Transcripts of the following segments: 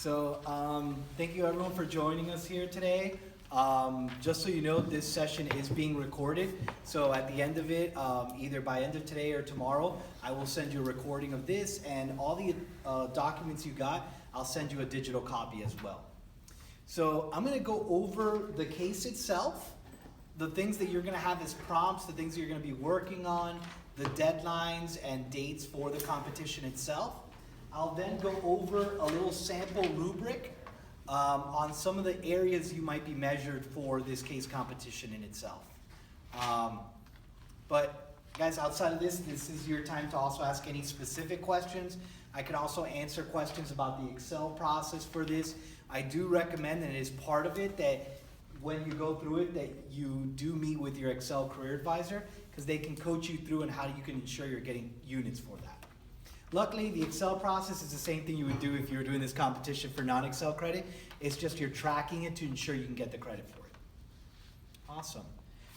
Thank you everyone for joining us here today. Just so you know, this session is being recorded. So at the end of it, either by end of today or tomorrow, I will send you a recording of this, and all the documents you got, I'll send you a digital copy as well. So I'm gonna go over the case itself, the things that you're gonna have as prompts, the things that you're gonna be working on, the deadlines and dates for the competition itself. I'll then go over a little sample rubric on some of the areas you might be measured for this case competition in itself. But guys, outside of this is your time to also ask any specific questions. I can also answer questions about the Excel process for this. I do recommend, and it is part of it, that when you go through it, that you do meet with your Excel career advisor, because they can coach you through and how you can ensure you're getting units for that. Luckily, the Excel process is the same thing you would do if you were doing this competition for non-Excel credit. It's just you're tracking it to ensure you can get the credit for it. Awesome.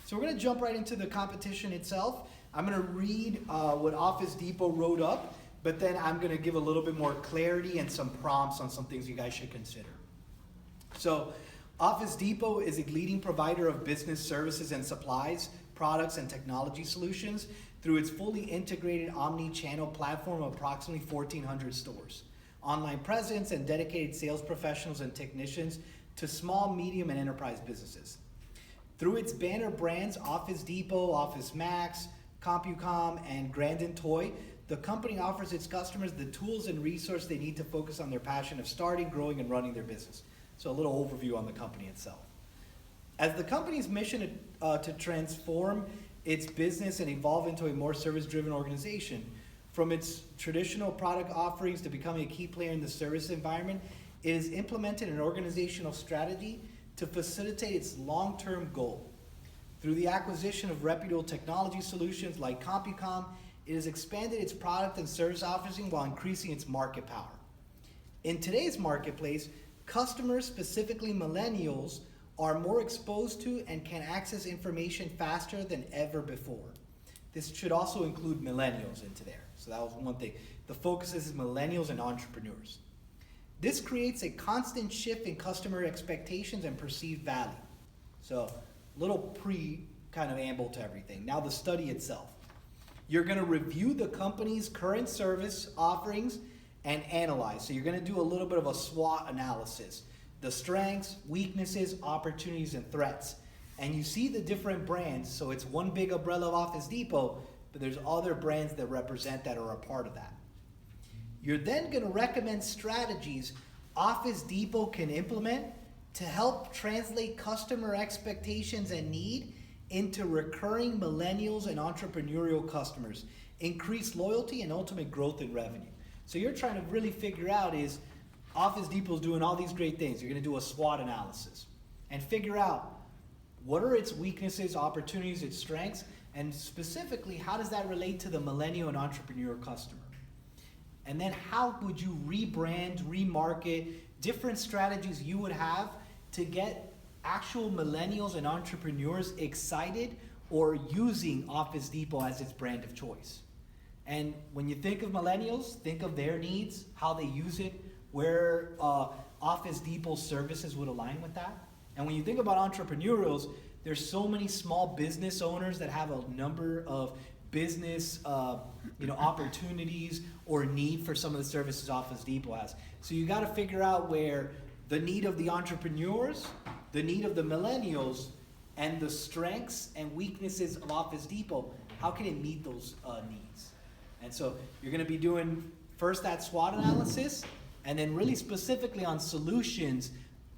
So we're going to jump right into the competition itself. I'm going to read what Office Depot wrote up, but then I'm going to give a little bit more clarity and some prompts on some things you guys should consider. So Office Depot is a leading provider of business services and supplies, products, and technology solutions through its fully integrated omni-channel platform of approximately 1,400 stores, online presence, and dedicated sales professionals and technicians to small, medium, and enterprise businesses. Through its banner brands Office Depot, Office Max, CompuCom, and Grandin Toy, the company offers its customers the tools and resources they need to focus on their passion of starting, growing, and running their business. So a little overview on the company itself. As the company's mission to transform its business and evolve into a more service-driven organization, from its traditional product offerings to becoming a key player in the service environment, it has implemented an organizational strategy to facilitate its long-term goal. Through the acquisition of reputable technology solutions like CompuCom, it has expanded its product and service offerings while increasing its market power. In today's marketplace, customers, specifically millennials, are more exposed to and can access information faster than ever before. This should also include millennials into there. So that was one thing. The focus is millennials and entrepreneurs. This creates a constant shift in customer expectations and perceived value. So little kind of amble to everything. Now the study itself. You're gonna review the company's current service offerings and analyze. So you're gonna do a little bit of a SWOT analysis. The strengths, weaknesses, opportunities, and threats. And you see the different brands, so it's one big umbrella of Office Depot, but there's other brands that represent that or are a part of that. You're then gonna recommend strategies Office Depot can implement to help translate customer expectations and need into recurring millennials and entrepreneurial customers, increase loyalty, and ultimate growth in revenue. So you're trying to really figure out is, Office Depot's doing all these great things. You're gonna do a SWOT analysis and figure out what are its weaknesses, opportunities, its strengths, and specifically, how does that relate to the millennial and entrepreneur customer? And then how would you rebrand, remarket, different strategies you would have to get actual millennials and entrepreneurs excited or using Office Depot as its brand of choice. And when you think of millennials, think of their needs, how they use it, where Office Depot services would align with that. And when you think about entrepreneurials, there's so many small business owners that have a number of business opportunities or need for some of the services Office Depot has. So you gotta figure out where the need of the entrepreneurs, the need of the millennials, and the strengths and weaknesses of Office Depot, how can it meet those needs? And so you're gonna be doing first that SWOT analysis, and then really specifically on solutions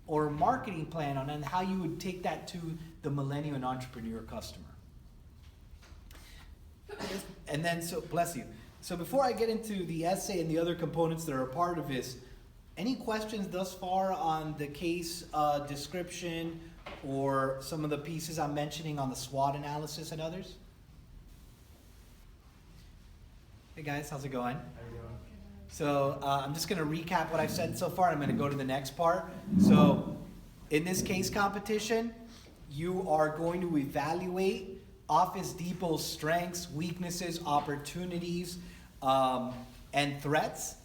or marketing plan on how you would take that to the millennial and entrepreneur customer. And then, so bless you. So before I get into the essay and the other components that are a part of this, any questions thus far on the case description or some of the pieces I'm mentioning on the SWOT analysis and others? Hey guys, how's it going? How are you doing? So I'm just going to recap what I've said so far. I'm going to go to the next part. So in this case competition, you are going to evaluate Office Depot's strengths, weaknesses, opportunities, and threats.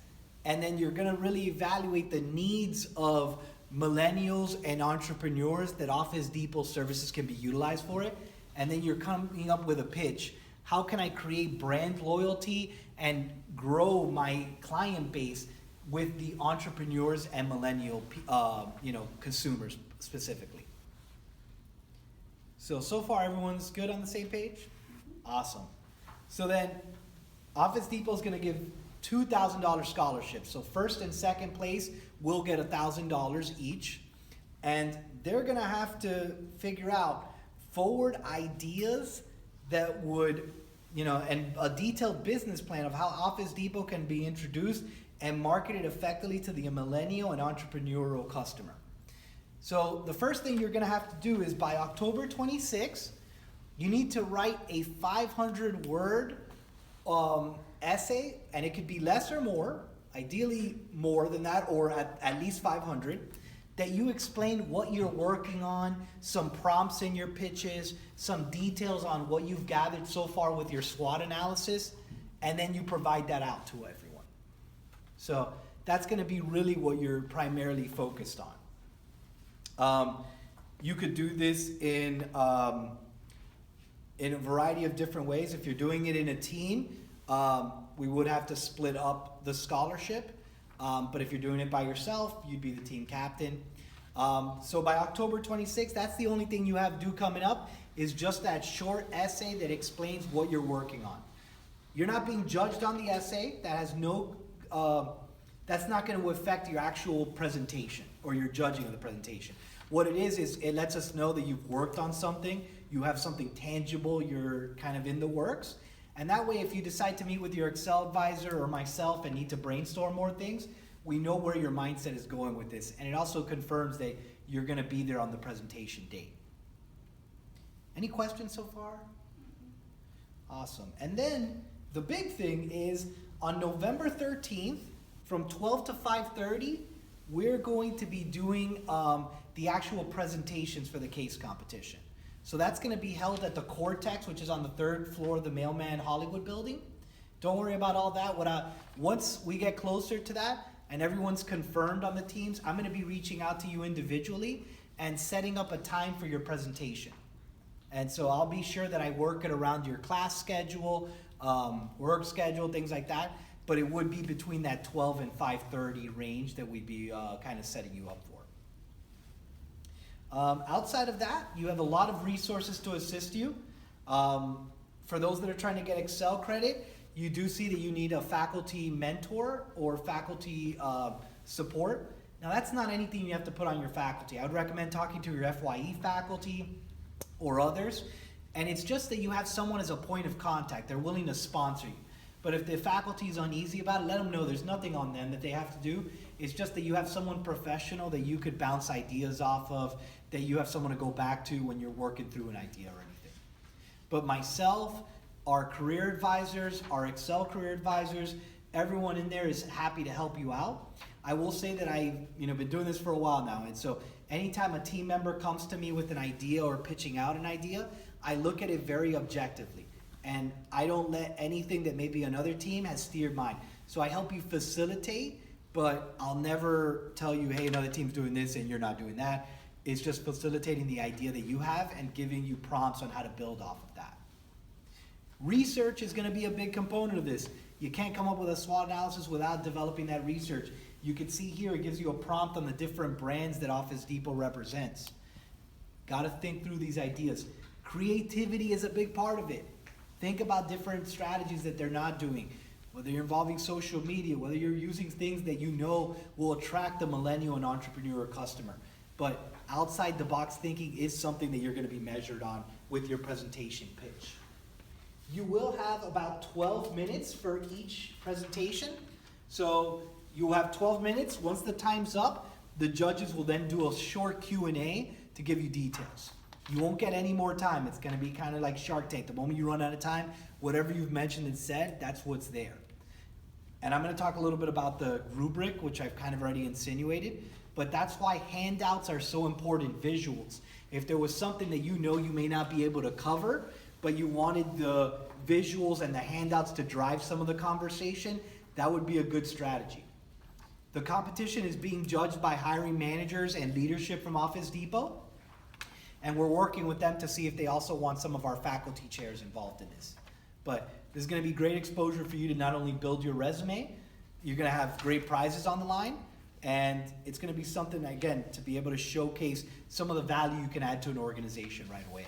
and then you're gonna really evaluate the needs of millennials and entrepreneurs that Office Depot services can be utilized for it. And then you're coming up with a pitch. How can I create brand loyalty and grow my client base with the entrepreneurs and millennial, consumers specifically? So far everyone's good on the same page? Awesome. So then Office Depot is going to give $2,000 scholarships. So first and second place will get $1,000 each. And they're going to have to figure out forward ideas that would, and a detailed business plan of how Office Depot can be introduced and marketed effectively to the millennial and entrepreneurial customer. So the first thing you're going to have to do is by October 26th, you need to write a 500-word essay, and it could be less or more, ideally more than that, or at least 500, that you explain what you're working on, some prompts in your pitches, some details on what you've gathered so far with your SWOT analysis, and then you provide that out to everyone. So that's going to be really what you're primarily focused on. You could do this in a variety of different ways. If you're doing it in a team, we would have to split up the scholarship. But if you're doing it by yourself, you'd be the team captain. So by October 26th, that's the only thing you have due coming up, is just that short essay that explains what you're working on. You're not being judged on the essay. That has that's not going to affect your actual presentation or your judging of the presentation. What it is it lets us know that you've worked on something, you have something tangible, you're kind of in the works. And that way, if you decide to meet with your Excel advisor or myself and need to brainstorm more things, we know where your mindset is going with this. And it also confirms that you're going to be there on the presentation date. Any questions so far? Awesome. And then the big thing is on November 13th from 12 to 5:30, we're going to be doing the actual presentations for the case competition. So that's going to be held at the Cortex, which is on the 3rd floor of the Mailman Hollywood building. Don't worry about all that. Once we get closer to that and everyone's confirmed on the teams, I'm going to be reaching out to you individually and setting up a time for your presentation. And so I'll be sure that I work it around your class schedule, work schedule, things like that. But it would be between that 12 and 5:30 range that we'd be kind of setting you up for. Outside of that, you have a lot of resources to assist you. For those that are trying to get Excel credit, you do see that you need a faculty mentor or faculty support. Now that's not anything you have to put on your faculty. I would recommend talking to your FYE faculty or others. And it's just that you have someone as a point of contact. They're willing to sponsor you. But if the faculty is uneasy about it, let them know there's nothing on them that they have to do. It's just that you have someone professional that you could bounce ideas off of, that you have someone to go back to when you're working through an idea or anything. But myself, our career advisors, our Excel career advisors, everyone in there is happy to help you out. I will say that I've been doing this for a while now, and so anytime a team member comes to me with an idea or pitching out an idea, I look at it very objectively. And I don't let anything that maybe another team has steered mine. So I help you facilitate, but I'll never tell you, hey, another team's doing this and you're not doing that. It's just facilitating the idea that you have and giving you prompts on how to build off of that. Research is going to be a big component of this. You can't come up with a SWOT analysis without developing that research. You can see here it gives you a prompt on the different brands that Office Depot represents. Got to think through these ideas. Creativity is a big part of it. Think about different strategies that they're not doing, whether you're involving social media, whether you're using things that you know will attract the millennial and entrepreneur customer. But outside the box thinking is something that you're going to be measured on with your presentation pitch. You will have about 12 minutes for each presentation. So you'll have 12 minutes. Once the time's up, the judges will then do a short Q&A to give you details. You won't get any more time. It's going to be kind of like Shark Tank. The moment you run out of time, whatever you've mentioned and said, that's what's there. And I'm going to talk a little bit about the rubric, which I've kind of already insinuated. But that's why handouts are so important, visuals. If there was something that you know you may not be able to cover, but you wanted the visuals and the handouts to drive some of the conversation, that would be a good strategy. The competition is being judged by hiring managers and leadership from Office Depot. And we're working with them to see if they also want some of our faculty chairs involved in this. But this is gonna be great exposure for you to not only build your resume, you're gonna have great prizes on the line, and it's gonna be something, again, to be able to showcase some of the value you can add to an organization right away.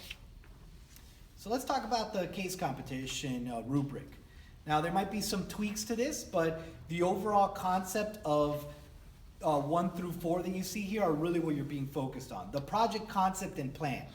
So let's talk about the case competition rubric. Now, there might be some tweaks to this, but the overall concept of 1 through 4 that you see here are really what you're being focused on. The project concept and plan,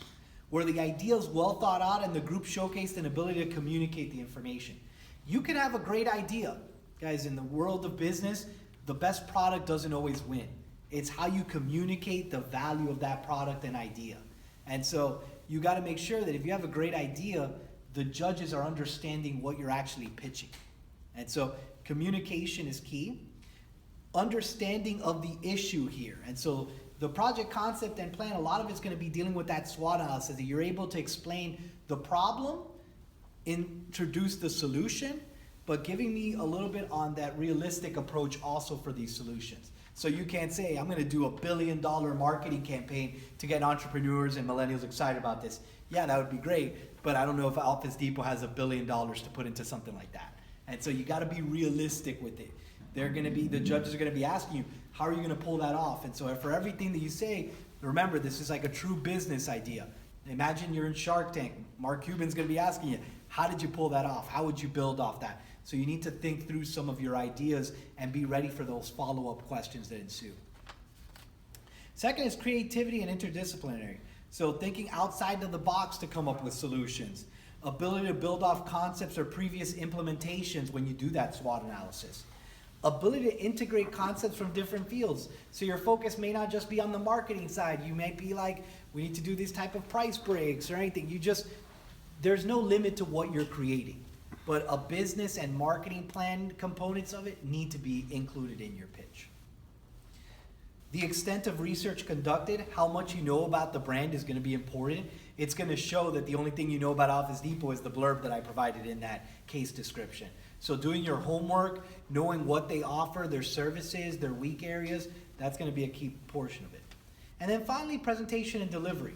where the idea is well thought out and the group showcased an ability to communicate the information. You can have a great idea. Guys, in the world of business, the best product doesn't always win. It's how you communicate the value of that product and idea. And so you got to make sure that if you have a great idea, the judges are understanding what you're actually pitching. And so communication is key. Understanding of the issue here. And so the project concept and plan, a lot of it's going to be dealing with that SWOT analysis, that you're able to explain the problem, introduce the solution, but giving me a little bit on that realistic approach also for these solutions. So you can't say, I'm going to do $1 billion marketing campaign to get entrepreneurs and millennials excited about this. Yeah, that would be great, but I don't know if Office Depot has $1 billion to put into something like that. And so you got to be realistic with it. The judges are going to be asking you, how are you going to pull that off? And so for everything that you say, remember, this is like a true business idea. Imagine you're in Shark Tank. Mark Cuban's going to be asking you, how did you pull that off? How would you build off that? So you need to think through some of your ideas and be ready for those follow-up questions that ensue. Second is creativity and interdisciplinary. So thinking outside of the box to come up with solutions. Ability to build off concepts or previous implementations when you do that SWOT analysis. Ability to integrate concepts from different fields. So your focus may not just be on the marketing side. You may be like, we need to do these type of price breaks or anything. There's no limit to what you're creating. But a business and marketing plan components of it need to be included in your pitch. The extent of research conducted, how much you know about the brand is going to be important. It's going to show that the only thing you know about Office Depot is the blurb that I provided in that case description. So doing your homework, knowing what they offer, their services, their weak areas, that's going to be a key portion of it. And then finally, presentation and delivery.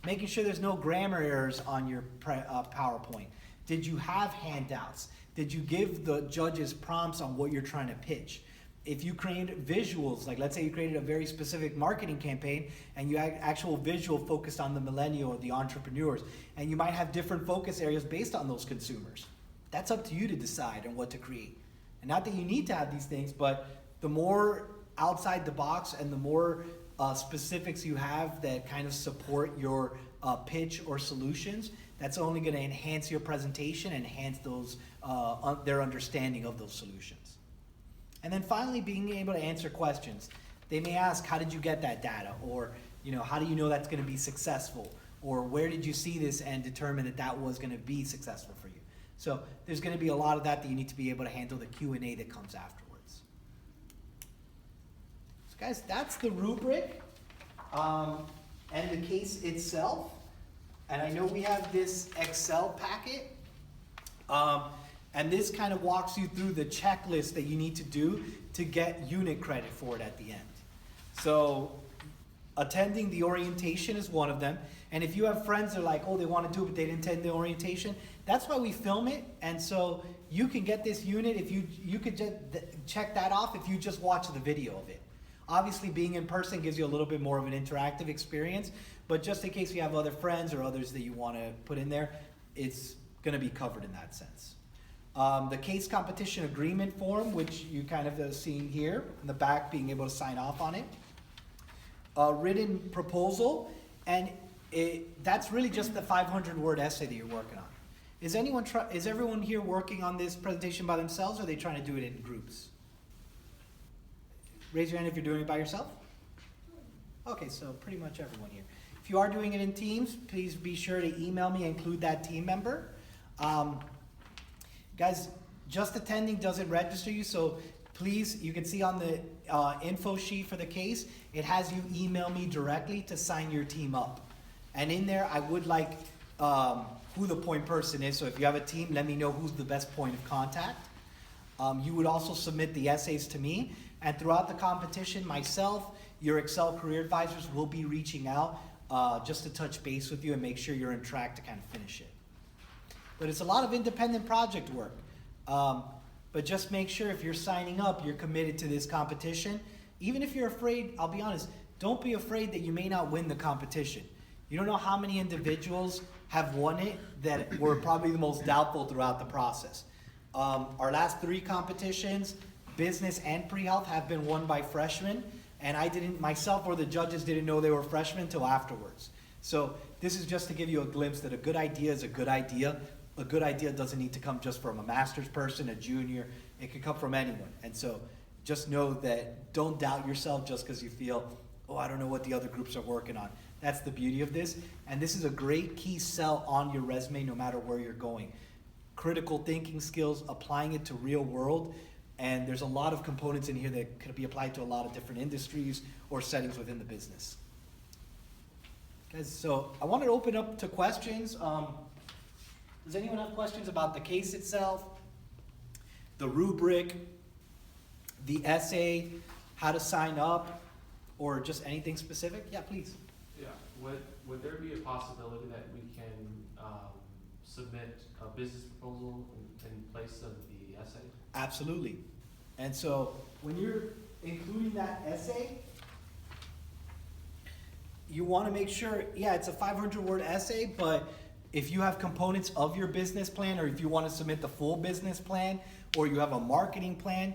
Making sure there's no grammar errors on your PowerPoint. Did you have handouts? Did you give the judges prompts on what you're trying to pitch? If you created visuals, like let's say you created a very specific marketing campaign and you had actual visual focused on the millennial or the entrepreneurs, and you might have different focus areas based on those consumers. That's up to you to decide on what to create. And not that you need to have these things, but the more outside the box and the more specifics you have that kind of support your pitch or solutions, that's only going to enhance your presentation and enhance their understanding of those solutions. And then finally, being able to answer questions. They may ask, how did you get that data? Or, how do you know that's going to be successful? Or where did you see this and determine that that was going to be successful for you? So there's going to be a lot of that you need to be able to handle the Q&A that comes afterwards. So guys, that's the rubric and the case itself. And I know we have this Excel packet. And this kind of walks you through the checklist that you need to do to get unit credit for it at the end. So attending the orientation is one of them. And if you have friends that are like, oh, they want to do it, but they didn't attend the orientation, that's why we film it. And so you can get this unit if you could just check that off if you just watch the video of it. Obviously, being in person gives you a little bit more of an interactive experience, but just in case you have other friends or others that you want to put in there, it's going to be covered in that sense. The case competition agreement form, which you kind of seeing here in the back, being able to sign off on it. A written proposal, and that's really just the 500-word essay that you're working on. Is everyone here working on this presentation by themselves, or are they trying to do it in groups? Raise your hand if you're doing it by yourself. Okay, so pretty much everyone here. If you are doing it in teams, please be sure to email me and include that team member. Guys, just attending doesn't register you, so please, you can see on the info sheet for the case, it has you email me directly to sign your team up. And in there, I would like who the point person is, so if you have a team, let me know who's the best point of contact. You would also submit the essays to me. And throughout the competition, myself, your Excel career advisors will be reaching out just to touch base with you and make sure you're on track to kind of finish it. But it's a lot of independent project work. But just make sure if you're signing up, you're committed to this competition. Even if you're afraid, I'll be honest, don't be afraid that you may not win the competition. You don't know how many individuals have won it that were probably the most doubtful throughout the process. Our last 3 competitions, business and pre-health, have been won by freshmen, and I didn't, myself or the judges didn't know they were freshmen until afterwards. So this is just to give you a glimpse that a good idea is a good idea. A good idea doesn't need to come just from a master's person, a junior. It can come from anyone. And so just know that don't doubt yourself just because you feel, oh, I don't know what the other groups are working on. That's the beauty of this. And this is a great key sell on your resume no matter where you're going. Critical thinking skills, applying it to real world. And there's a lot of components in here that could be applied to a lot of different industries or settings within the business. Guys, so I wanted to open up to questions. Does anyone have questions about the case itself, the rubric, the essay, how to sign up, or just anything specific? Yeah, please. Yeah, would there be a possibility that we can submit a business proposal in place of the essay? Absolutely. And so when you're including that essay, you want to make sure, yeah, it's a 500-word essay, but if you have components of your business plan, or if you want to submit the full business plan, or you have a marketing plan,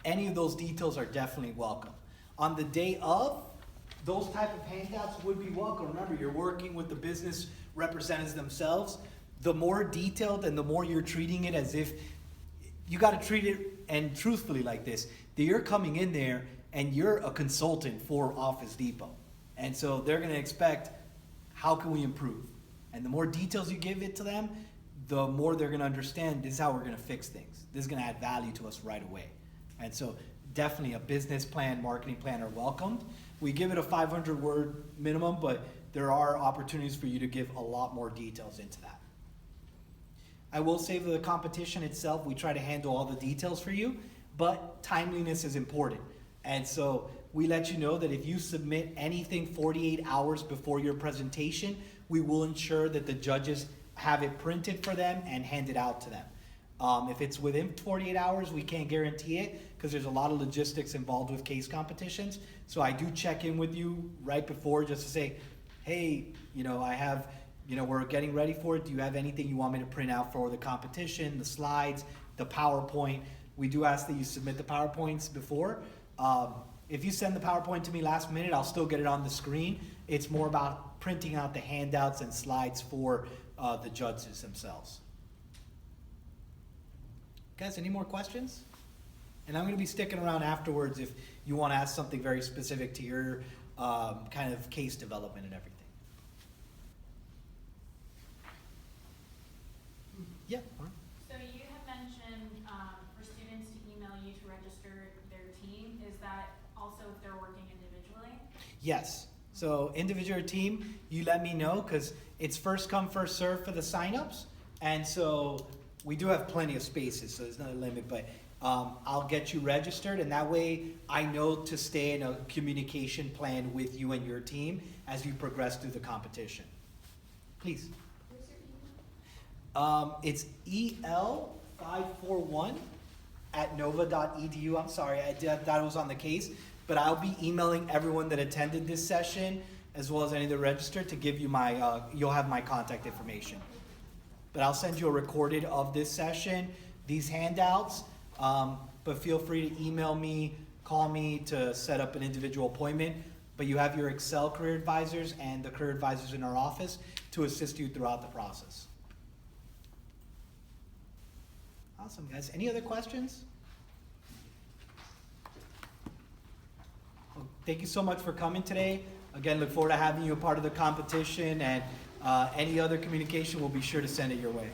any of those details are definitely welcome. On the day of, those type of handouts would be welcome. Remember, you're working with the business representatives themselves. The more detailed and the more you're treating it as if, you got to treat it and truthfully like this, that you're coming in there and you're a consultant for Office Depot. And so they're going to expect, how can we improve? And the more details you give it to them, the more they're going to understand this is how we're going to fix things. This is going to add value to us right away. And so definitely a business plan, marketing plan are welcomed. We give it a 500-word minimum, but there are opportunities for you to give a lot more details into that. I will say for the competition itself, we try to handle all the details for you, but timeliness is important. And so we let you know that if you submit anything 48 hours before your presentation, we will ensure that the judges have it printed for them and handed out to them. If it's within 48 hours, we can't guarantee it because there's a lot of logistics involved with case competitions. So I do check in with you right before just to say, hey, I have, we're getting ready for it. Do you have anything you want me to print out for the competition, the slides, the PowerPoint? We do ask that you submit the PowerPoints before. If you send the PowerPoint to me last minute, I'll still get it on the screen. It's more about printing out the handouts and slides for the judges themselves. Guys, any more questions? And I'm going to be sticking around afterwards if you want to ask something very specific to your kind of case development and everything. Yeah. So you have mentioned for students to email you to register their team. Is that also if they're working individually? Yes. So individual team, you let me know because it's first come, first serve for the signups. And so we do have plenty of spaces, so there's not a limit, but I'll get you registered, and that way I know to stay in a communication plan with you and your team as you progress through the competition. Please. Where's your email? It's el541@nova.edu. I'm sorry, I thought it was on the case, but I'll be emailing everyone that attended this session as well as any that registered to give you my, you'll have my contact information. But I'll send you a recorded of this session, these handouts, but feel free to email me, call me to set up an individual appointment. But you have your Excel career advisors and the career advisors in our office to assist you throughout the process. Awesome, guys. Any other questions? Well, thank you so much for coming today. Again, look forward to having you a part of the competition, and any other communication, we'll be sure to send it your way.